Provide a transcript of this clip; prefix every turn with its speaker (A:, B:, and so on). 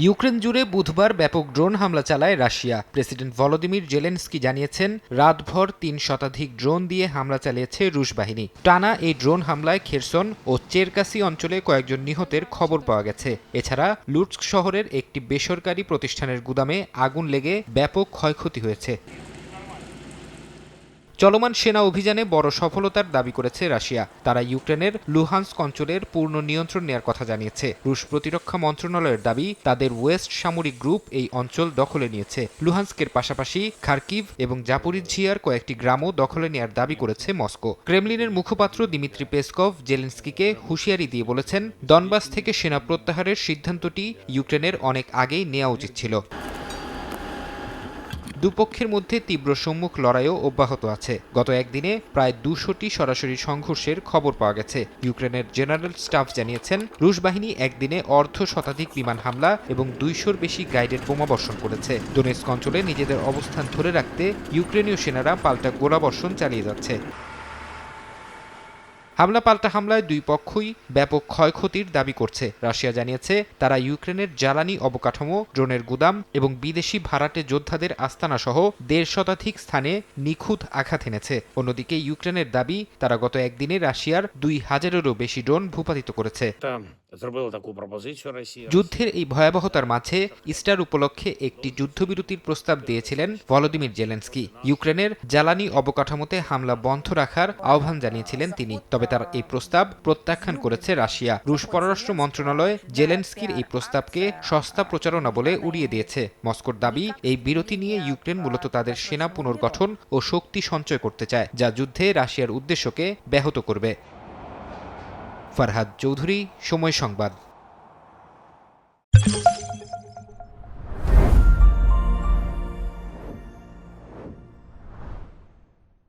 A: Ukraine জুড়ে বুধবার ব্যাপক ড্রোন হামলা চালায় রাশিয়া। প্রেসিডেন্ট ভলোদিমির জেলেনস্কি জানিয়েছেন, রাতভর ৩ শতাধিক ড্রোন দিয়ে হামলা চালিয়েছে রুশ বাহিনী। টানা এই ড্রোন হামলায় খেরসন ও চেরকাসি অঞ্চলে কয়েকজন নিহতের খবর পাওয়া গেছে। এছাড়া লুটস্ক শহরের একটি বেসরকারি প্রতিষ্ঠানের গুদামে আগুন লেগে ব্যাপক ক্ষয়ক্ষতি হয়েছে। চলমান সেনা অভিযানে বড় সফলতার দাবি করেছে রাশিয়া। তারা ইউক্রেনের লুহান্স্ক অঞ্চলের পূর্ণ নিয়ন্ত্রণ নেয়ার কথা জানিয়েছে। রুশ প্রতিরক্ষা মন্ত্রণালয়ের দাবি, তাদের ওয়েস্ট সামরিক গ্রুপ এই অঞ্চল দখলে নিয়েছে। লুহান্স্কের পাশাপাশি খার্কিভ এবং জাপোরিঝিয়ার কয়েকটি গ্রামও দখলে নেয়ার দাবি করেছে মস্কো। ক্রেমলিনের মুখপাত্র দিমিত্রি পেসকভ জেলেনস্কিকে হুঁশিয়ারি দিয়ে বলেছেন, ডনবাস থেকে সেনা প্রত্যাহারের সিদ্ধান্তটি ইউক্রেনের অনেক আগেই নেওয়া উচিত ছিল। দুপক্ষের মধ্যে তীব্র সম্মুখ লড়াইও অব্যাহত আছে। গত একদিনে প্রায় ২০০টি সরাসরি সংঘর্ষের খবর পাওয়া গেছে। ইউক্রেনের জেনারেল স্টাফ জানিয়েছেন, রুশ বাহিনী একদিনে অর্ধ শতাধিক বিমান হামলা এবং ২০০-র বেশি গাইডেড বোমা বর্ষণ করেছে। দোনেৎস্ক অঞ্চলে নিজেদের অবস্থান ধরে রাখতে ইউক্রেনীয় সেনারা পাল্টা গোলাবর্ষণ চালিয়ে যাচ্ছে। হামলা পাল্টা হামলায় দুই পক্ষই ব্যাপক ক্ষয়ক্ষতির দাবি করছে। রাশিয়া জানিয়েছে, তারা ইউক্রেনের জ্বালানি অবকাঠামো, ড্রোনের গুদাম এবং বিদেশি ভাড়াটে যোদ্ধাদের আস্তানা সহ ১৫০ শতাধিক স্থানে নিখুঁত আঘাত এনেছে। অন্যদিকে ইউক্রেনের দাবি, তারা গত একদিনে রাশিয়ার ২,০০০-এরও বেশি ড্রোন ভূপাতিত করেছে। যুদ্ধের এই ভয়াবহতার মাঝে ইস্টার উপলক্ষে একটি যুদ্ধবিরতির প্রস্তাব দিয়েছিলেন ভলোদিমির জেলেনস্কি। ইউক্রেনের জ্বালানি অবকাঠামোতে হামলা বন্ধ রাখার আহ্বান জানিয়েছিলেন তিনি। তবে তার এই প্রস্তাব প্রত্যাখ্যান করেছে রাশিয়া। রুশ পররাষ্ট্র মন্ত্রণালয় জেলেনস্কির এই প্রস্তাবকে সস্তা প্রচারণা বলে উড়িয়ে দিয়েছে। মস্কোর দাবি, এই বিরতি নিয়ে ইউক্রেন মূলত তাদের সেনা পুনর্গঠন ও শক্তি সঞ্চয় করতে চায়, যা যুদ্ধে রাশিয়ার উদ্দেশ্যকে ব্যাহত করবে। ফারহাদ চৌধুরী, সময় সংবাদ।